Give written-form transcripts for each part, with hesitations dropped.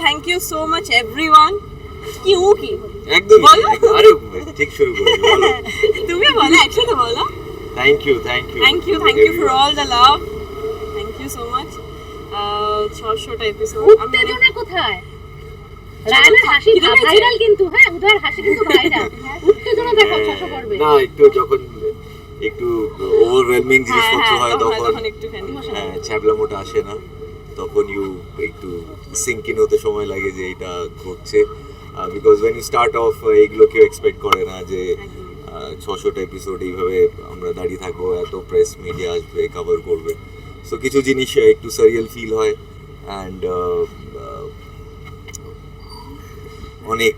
Thank you so much everyone. কি একদম আরে ঠিক শুরু করে বলো। তুমি বলো, একসাথে বলো। Thank you for all the love, thank you so much. 600টা এপিসোড। উত্তেজনা কোথায়? রায়ানের হাসি ভাইরাল কিন্তু, হ্যাঁ উদয়ের হাসি কিন্তু ভাইরাল। উত্তেজনা দেখো 600 পর্বে। না একটু যখন একটু ওভারওয়েলমিং জিনিসপত্র হয় তখন একটুখানি হ্যাঁ ছ্যাবলামোটা আসে না, তখন একটু সিঙ্ক ইন হতে সময় লাগে যে এটা ঘটছে। Because when you start of এইগুলো কেউ এক্সপেক্ট করে না যে 600টা এপিসোড এইভাবে আমরা দাঁড়িয়ে থাকবো, এত প্রেস মিডিয়া আসবে কভার করবে। সো কিছু জিনিস একটু সারিয়াল ফিল হয় অ্যান্ড অনেক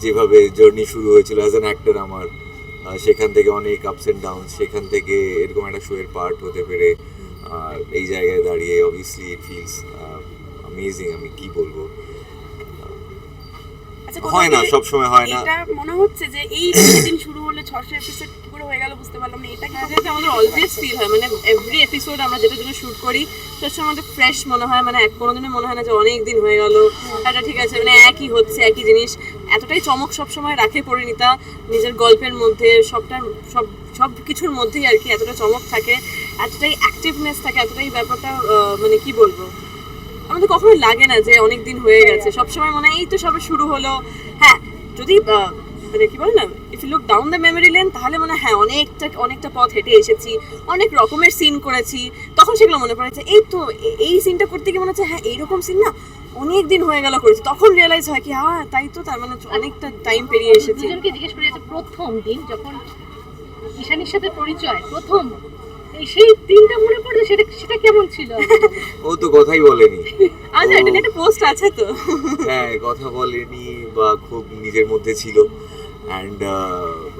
যেভাবে জার্নি শুরু হয়েছিল অ্যাজ অ্যান অ্যাক্টর আমার, সেখান থেকে অনেক আপস অ্যান্ড ডাউন, সেখান থেকে এরকম একটা শোয়ের পার্ট হতে পেরে এই জায়গায় দাঁড়িয়ে অবভিয়াসলি ইট ফিলস অ্যামেজিং। আমি কি বলবো, হয় না সব সময় হয় না। এটা মনে হচ্ছে যে এই দিন শুরু হলে 600 এপিসোড কি করে হয়ে গেল বুঝতে পারলাম না। এটা কি আমাদের অলওয়েজ ফিল হয়, মানে এভরি এপিসোড আমরা যেটা জন্য শুট করি সেটা সময় আমাদের ফ্রেশ মনে হয়, মানে কোনোদিনই মনে হয় না যে অনেক দিন হয়ে গেল। এটা ঠিক আছে, মানে একই হচ্ছে একই জিনিস। এতটাই চমক সব সময় রাখে পরিণীতা নিজের গল্পের মধ্যে, সব কিছুর মধ্যেই আর কি এতটা চমক থাকে, এতটাই অ্যাক্টিভনেস থাকে, এতটাই ব্যাপারটা মানে কি বলবো, আমাদের কখনোই লাগে না যে অনেক দিন হয়ে গেছে। সবসময় মনে হয় এই তো সবে শুরু হলো। হ্যাঁ যদি মানে কি বল না, if you look down the memory lane, তাহলে মনে হয় হ্যাঁ অনেকটা পথ হেঁটে এসেছি, অনেক রকমের সিন করেছি, তখন সেগুলো মনে পড়ে যে এই তো এই সিনটা করতে গিয়ে মনে হচ্ছে হ্যাঁ এইরকম সিন না অনেক দিন হয়ে গেল করেছি, তখন রিয়েলাইজ হয় কি হ্যাঁ তাই তো, তার মানে অনেকটা টাইম পেরিয়ে এসেছি। দুজনকে জিজ্ঞেস করি যে প্রথম দিন যখন ঈশানীর সাথে পরিচয়, প্রথম সেই দিনটা মনে পড়ে, সেটা কেমন ছিল? ও তো কথাই বলেনি। আচ্ছা এটা একটা পোস্ট আছে তো। হ্যাঁ কথা বলেনি বা খুব নিজের মধ্যে ছিল অ্যান্ড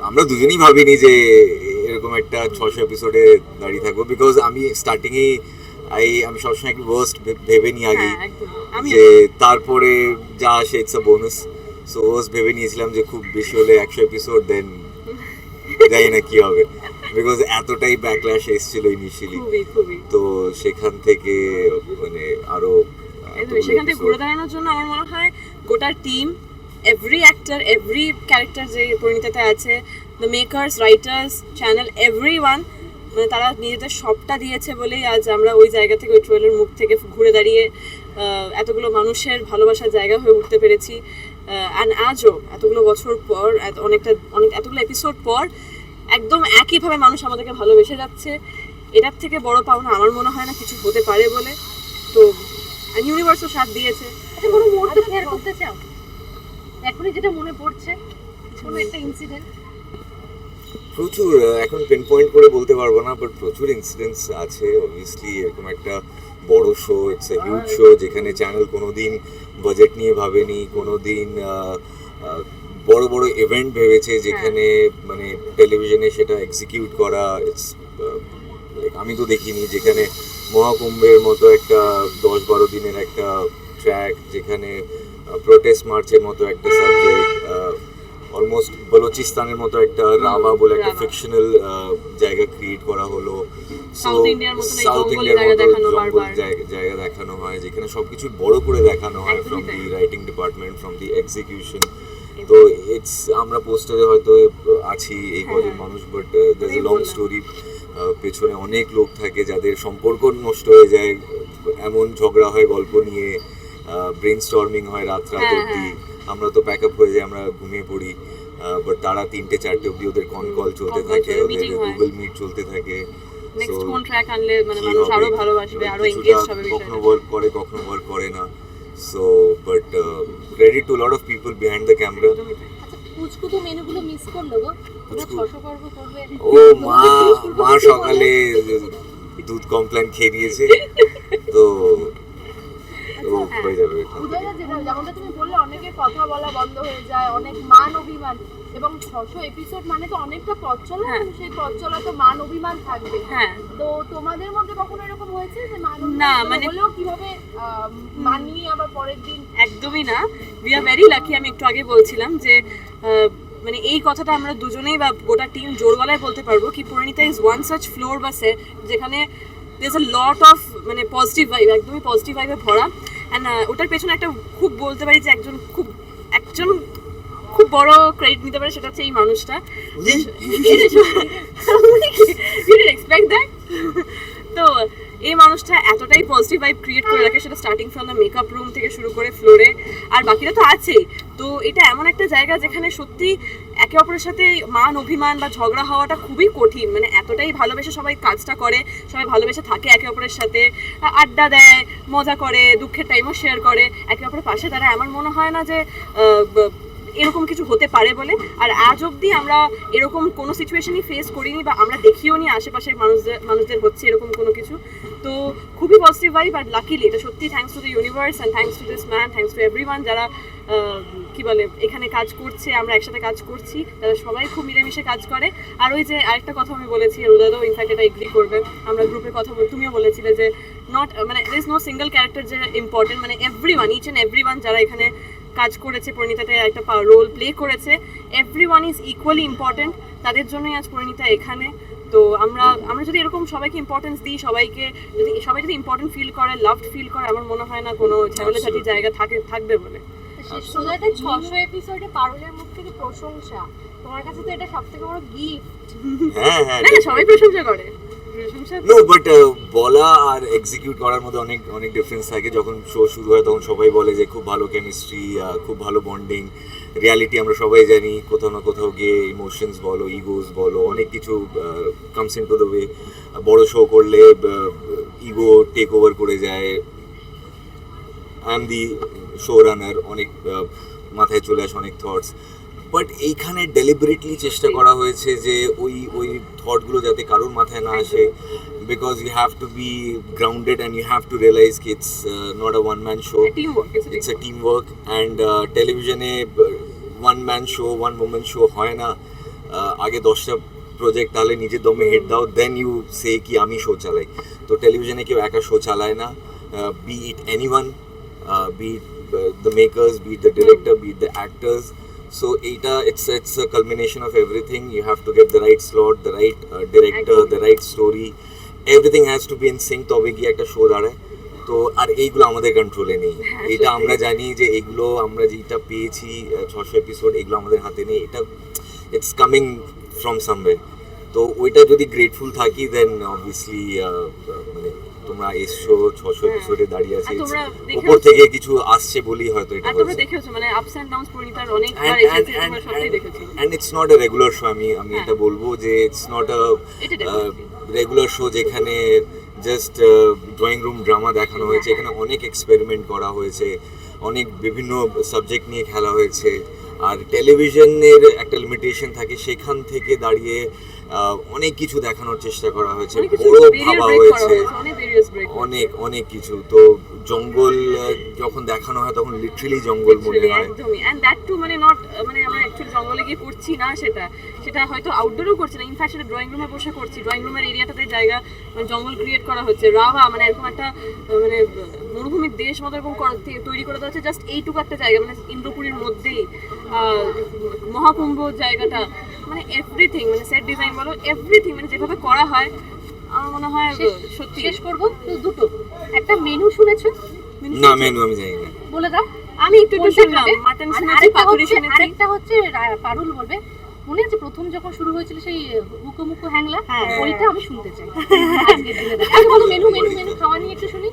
আমরা দুজনেই ভাবিনি যে এরকম একটা 600 এপিসোডে দাঁড়িয়ে থাকবো। বিকজ আমি স্টার্টিংয়েই আমি সবসময় একটু ওয়ার্স্ট ভেবে নিই আগেই, যে তারপরে যা আসে it's a bonus. So worst ভেবে নিয়েছিলাম যে খুব বেশি হলে 100 এপিসোড, দেন জানি না কি হবে, বিকজ এতটাই ব্যাকল্যাশ এসেছিল ইনিশিয়ালি। তো সেখান থেকে মানে আরো সেখান থেকে ঘুরে দাঁড়ানোর জন্য আমার মনে হয় গোটা team, every actor, every character যে পরিণীতাতে আছে, the makers, writers, channel, everyone, মানে তারা নিজেদের সবটা দিয়েছে বলেই আজ আমরা ওই জায়গা থেকে, ওই ট্রোলের মুখ থেকে ঘুরে দাঁড়িয়ে এতগুলো মানুষের ভালোবাসার জায়গা হয়ে উঠতে পেরেছি। অ্যান্ড আজও এতগুলো বছর পর, এতগুলো এপিসোড পর একদম একইভাবে মানুষ আমাদেরকে ভালোবেসে যাচ্ছে। এটার থেকে বড় পাওনা আমার মনে হয় না কিছু হতে পারে বলে। তো ইউনিভার্সও সাথ দিয়েছে। আচ্ছা কোনো মুহূর্ত শেয়ার করতে চাও এখনই যেটা মনে পড়ছে, কোনো একটা ইনসিডেন্ট? প্রচুর, এখন পিন পয়েন্ট করে বলতে পারবো না, বাট প্রচুর ইনসিডেন্টস আছে। অবভিয়াসলি এরকম একটা বড় show, it's a huge show, যেখানে চ্যানেল কোনোদিন বাজেট নিয়ে ভাবেনি, কোনোদিন বড় বড় ইভেন্ট ভেবেছে, যেখানে মানে টেলিভিশনে সেটা এক্সিকিউট করা ইটস আমি তো দেখিনি। যেখানে মহাকুম্ভের মতো একটা 10-12 দিনের একটা ট্র্যাক, যেখানে প্রোটেস্ট মার্চের মতো একটা সাবজেক্ট, অলমোস্ট বলোচিস্তানের মতো একটা রাভা বলে একটা ফিকশনাল জায়গা ক্রিয়েট করা হলো। সাউথ ইন্ডিয়ার মতো জঙ্গল জায়গা দেখানো হয়, যেখানে সবকিছু বড় করে দেখানো হয়, from the writing department, from the execution. তো ইটস আমরা পোস্টারে হয়তো আছি এই কজন মানুষ, but there is a long story. পেছনে অনেক লোক থাকে যাদের সম্পর্ক নষ্ট হয়ে যায়, এমন ঝগড়া হয় গল্প নিয়ে, ব্রেন স্টর্মিং হয় রাত অবধি। আমরা তো প্যাক আপ হয়ে যাই, আমরা ঘুমিয়ে পড়ি, বাট তারা 3টে-4টে অবধি ওদের কল চলতে থাকে, ওদের গুগল মিট চলতে থাকে। নেক্সট কোন ট্র্যাক আনলে মানে মানুষ আরো ভালোবাসবে, আরো এনগেজ হবে। কখনো ওয়ার্ক করে, কখনো ওয়ার্ক করে না। So but credit to lot of people behind the camera. কুচকু তো মেনুগুলো মিস করলো গো, তোমরা 600 পর্ব করবে। ও মা সকালে দুধ কমপ্লেন খেয়ে নিয়েছে, তো হয়ে যাবে। যেমনটা তুমি বললে অনেকের কথা বলা বন্ধ হয়ে যায়, অনেক মান অভিমান, এবং 600 এপিসোড মানে তো অনেকটা পথ চলা, সেই পথ চলা তো মান অভিমান থাকবে। তো তোমাদের মধ্যে কখনো এরকম হয়েছে যে মান অভিমান মানে হলেও কিভাবে মানিয়ে আবার পরের দিন? একদমই না, উই আর ভেরি লাকি। আমি একটু আগে বলছিলাম যে মানে এই কথাটা আমরা দুজনেই বা গোটা টিম জোর গলায় বলতে পারবো কি Parineeta is one such floor বা সেট যেখানে there's a lot of মানে পজিটিভ ভাইব, একদমই পজিটিভ ভাইবে ভরা। অ্যান্ড ওটার পেছনে একটা খুব বলতে পারি যে একজন খুব বড় ক্রেডিট নিতে পারে, সেটা হচ্ছে এই মানুষটা। Expect that. তো এই মানুষটা এতটাই পজিটিভ ভাইব ক্রিয়েট করে রাখে, সেটা starting from the makeup room থেকে শুরু করে ফ্লোরে, আর বাকিরা তো আছেই। তো এটা এমন একটা জায়গা যেখানে সত্যি একে অপরের সাথে মান অভিমান বা ঝগড়া হওয়াটা খুবই কঠিন, মানে এতটাই ভালোবেসে সবাই কাজটা করে, সবাই ভালোবেসে থাকে একে অপরের সাথে, আড্ডা দেয়, মজা করে, দুঃখের টাইমও শেয়ার করে, একে অপরের পাশে দাঁড়ায়। আমার মনে হয় না যে এরকম কিছু হতে পারে বলে। আর আজ অবধি আমরা এরকম কোনো সিচুয়েশনই ফেস করিনি বা আমরা দেখিও নি আশেপাশের মানুষদের হচ্ছে এরকম কোনো কিছু। তো খুবই পজিটিভ ভাইব। আর লাকিলি এটা সত্যি thanks to the universe and thanks to this man, thanks to everyone যারা কি বলে এখানে কাজ করছে, আমরা একসাথে কাজ করছি, তারা সবাই খুব মিলেমিশে কাজ করে। আর ওই যে আরেকটা কথা আমি বলেছি, রুদাদও ইনফ্যাক্ট এটা এগ্রি করবে, আমরা গ্রুপে কথা তুমিও বলেছিলে যে নট মানে there is no single character যে ইম্পর্টেন্ট, মানে এভরিওয়ান, ইচ অ্যান্ড এভরিওয়ান যারা এখানে কাজ করেছে, পরিণীতাতে একটা রোল প্লে করেছে, এভরিওয়ান ইজ ইকুয়ালি ইম্পর্টেন্ট, তাদের জন্যই আজ পরিণীতা এখানে। তো আমরা যদি এরকম সবাইকে ইম্পর্টেন্স দিই, সবাই যদি ইম্পর্টেন্ট ফিল করে, লাভড ফিল করে, আমার মনে হয় না কোনো ঝামেলাঝাটির জায়গা থাকবে বলে। সোজাতে 600 এপিসোডে পারুলের মুখ থেকে প্রশংসা, তোমার কাছে তো এটা সবথেকে বড় গিফট। হ্যাঁ হ্যাঁ, না সবাই প্রশংসা করে, নো বাট বলা আর এক্সিকিউট করার মধ্যে অনেক অনেক ডিফারেন্স থাকে। যখন শো শুরু হয় তখন সবাই বলে যে খুব ভালো কেমিস্ট্রি, খুব ভালো বন্ডিং। রিয়ালিটি আমরা সবাই জানি কোথাও না কোথাও গিয়ে ইমোশনস বলো, ইগোস বলো, অনেক কিছু comes in to the way. বড় শো করলে ইগো টেক ওভার করে যায়, আই এম দি শো রানার, অনেক মাথায় চলে আসে অনেক থটস। বাট এইখানে ডেলিবারেটলি চেষ্টা করা হয়েছে যে ওই থটগুলো যাতে কারোর মাথায় না আসে, because you have to be grounded and you have to realise কি it's not a one man show, it's a team work. And টেলিভিশনে one man show, one women show হয় না। আগে 10টা প্রজেক্ট তাহলে নিজের দমে হেড দাও, দেন ইউ সে কি আমি শো চালাই। তো টেলিভিশনে কেউ একা শো চালায় না, be it anyone, be it the makers, be it the director, be it the actors. So it's a culmination of everything. You have to get the right slot, the right director, the right story. Everything has to be in sync তবে গিয়ে একটা show দাঁড়ায়। তো আর এইগুলো আমাদের কন্ট্রোলে নেই। এটা আমরা জানি যে এগুলো আমরা যেটা পেয়েছি 600 এপিসোড, এগুলো আমাদের হাতে নেই। এটা ইটস কামিং ফ্রম সামওয়্যার। তো ওইটা যদি গ্রেটফুল থাকি দেন অবভিয়াসলি মানে তোমরা এসছো 600 এপিসোডে দাঁড়িয়ে আছি, উপর থেকে কিছু আসছে বলেই হয়তো এটা হচ্ছে। তোমরা দেখেছো মানে আপস এন্ড ডাউনস পরিণীতার অনেকবার এসেছে, তোমরা সবটাই দেখেছো। And it's not a regular show, আমি এটা বলবো যে it's not a regular show যেখানে জাস্ট ড্রয়িং রুম ড্রামা দেখানো হয়েছে। এখানে অনেক এক্সপেরিমেন্ট করা হয়েছে, অনেক বিভিন্ন সাবজেক্ট নিয়ে খেলা হয়েছে। আর টেলিভিশনের একটা লিমিটেশন থাকে, সেখান থেকে দাঁড়িয়ে অনেক কিছু দেখানোর চেষ্টা করা হয়েছে, বড় ভাবা হয়েছে, অনেক অনেক কিছু। তো জঙ্গল যখন দেখানো হয় তখন লিটারালি জঙ্গল মনে হয় একদমই। এন্ড দ্যাট টু মানে নট মানে আমরা অ্যাকচুয়ালি জঙ্গলে গিয়ে করছি না, সেটা হয়তো আউটডোরও করছি না, ইনফ্যাক্ট সেটা ড্রয়িং রুমে বসে করছি। ড্রয়িং রুমের এরিয়াটাতে জায়গা মানে জঙ্গল ক্রিয়েট করা হচ্ছে, রাভা মানে এরকম একটা মানে মরুভূমির দেশ মতো এরকম তৈরি করে দেওয়া হচ্ছে জাস্ট এইটুকু একটা জায়গা, মানে ইন্দ্রপুরীর মধ্যেই মহাকুম্ভ জায়গাটা, মানে এভরিথিং, মানে সেট ডিজাইন বলো এভরিথিং, মানে যেভাবে করা হয় আমার মনে হয় সত্যি। শেষ করবো তো দুটো, একটা মেনু শুনেছো? না মেনু আমি জানি না, বলে দাও। আমি একটু শুনলাম, মাটন শুনেছি, পাতুরি শুনেছি। আরেকটা হচ্ছে পারুল বলবে, মনে আছে প্রথম যখন শুরু হয়েছিল সেই হুকো মুকো হ্যাংলা, ওইটা আমি শুনতে চাই আজকে দিনে। বলো মেনু মেনু মেনু, খাওয়া নিয়ে একটু শুনি।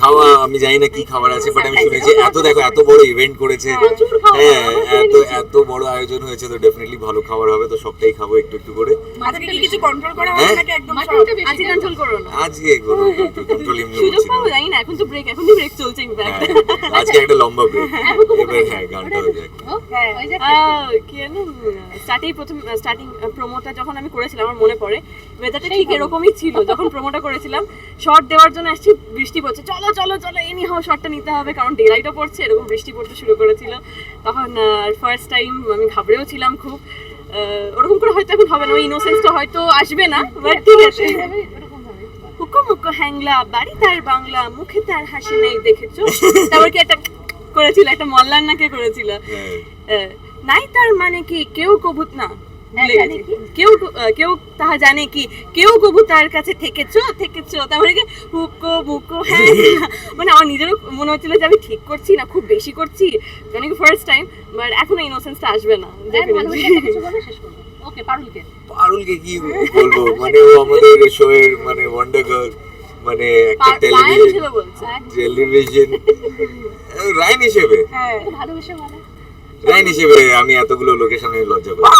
খাওয়া আমি জানি না কি খাবার আছে, বাট আমি শুনেছি দেখো এত বড় ইভেন্ট করেছে, হ্যাঁ এত বড় আয়োজন হয়েছে, তো ডেফিনেটলি ভালো খাবার হবে। তো সবটাই খাবো একটু একটু করে। আজকে কি কিছু কন্ট্রোল করা হবে নাকি একদম আজকে কন্ট্রোল করো না? আজকে কোনো কন্ট্রোল এমনি সুযোগ হচ্ছে পাবো জানি না, এখন তো ব্রেক, এখনই ব্রেক চলছে ইনফ্যাক্ট। আজকে একটা লম্বা ব্রেক, এবার হ্যাঁ গানটা হয়ে যাক। কি জানো স্টার্টিং প্রোমোটা যখন আমি করেছিলাম আমার মনে পড়ে ওয়েদারটা ঠিক এরকমই ছিল। যখন প্রোমোটা করেছিলাম শর্ট দেওয়ার জন্য আসছি, বৃষ্টি পড়ছে, চলো চলো চলো এনি হাও শর্টটা নিতে হবে কারণ ডে লাইটও পড়ছে, এরকম বৃষ্টি পড়তে শুরু করেছিল। তখন ফার্স্ট টাইম আমি ঘাবড়েও ছিলাম খুব। ওরকম করে হয়তো এখন হবে না, ওই ইনোসেন্সটা হয়তো আসবে না, বাট ঠিক আছে। হুকো মুকো হ্যাংলা, বাড়ি তার বাংলা, মুখে তার হাসি নেই দেখেছো। তারপর কি একটা করেছিল, একটা মল্লার নাকে করেছিল, নাই তার মানে কি কেউ কবুত না, ভুলে গেছি কেউ তাহা জানে কি কেউ কবু তার কাছে থেকেছো তারপরে কি হুকো বুকো হ্যাঁ মানে আমার নিজেরও মনে হচ্ছিল যে আমি ঠিক করছি না খুব বেশি করছি মানে ফার্স্ট টাইম বাট এখনো ইনোসেন্সটা আসবে না ওকে পারুলকে পারুলকে কি বলবো মানে ও আমাদের শোয়ের মানে ওয়ান্ডার গার্ল মানে একটা লাইন হিসেবে বলছে টেলিভিশন রাইন হিসেবে হ্যাঁ ভালোবেসে বলে রাইন হিসেবে আমি এতগুলো লোকের সামনে লজ্জা পাই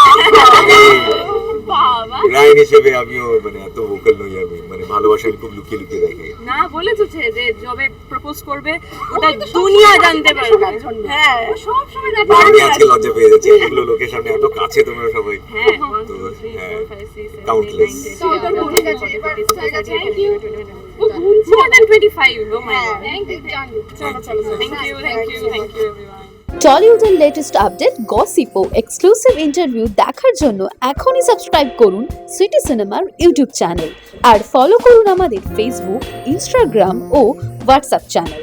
বাবা রাইন হিসেবে আমিও মানে এত ভোকাল নই আমি মানে ভালোবাসা আমি খুব লুকিয়ে লুকিয়ে রাখি না বলে তো যে যবে প্রপোজ করবে ওটা দুনিয়া জানতে পারবে হ্যাঁ সব সময় না আমি আজকে লজ্জা পেয়ে যাচ্ছি এগুলো লোকের সামনে এত কাছে তোমরা সবাই হ্যাঁ তো হ্যাঁ countless thank you more than 25 oh my god thank you thank you everyone Tollywood এর লেটেস্ট আপডেট গসিপ ও এক্সক্লুসিভ ইন্টারভিউ দেখার জন্য এখনই সাবস্ক্রাইব করুন সিটি সিনেমার ইউটিউব চ্যানেল আর ফলো করুন আমাদের ফেসবুক, ইনস্টাগ্রাম ও হোয়াটসঅ্যাপ চ্যানেল।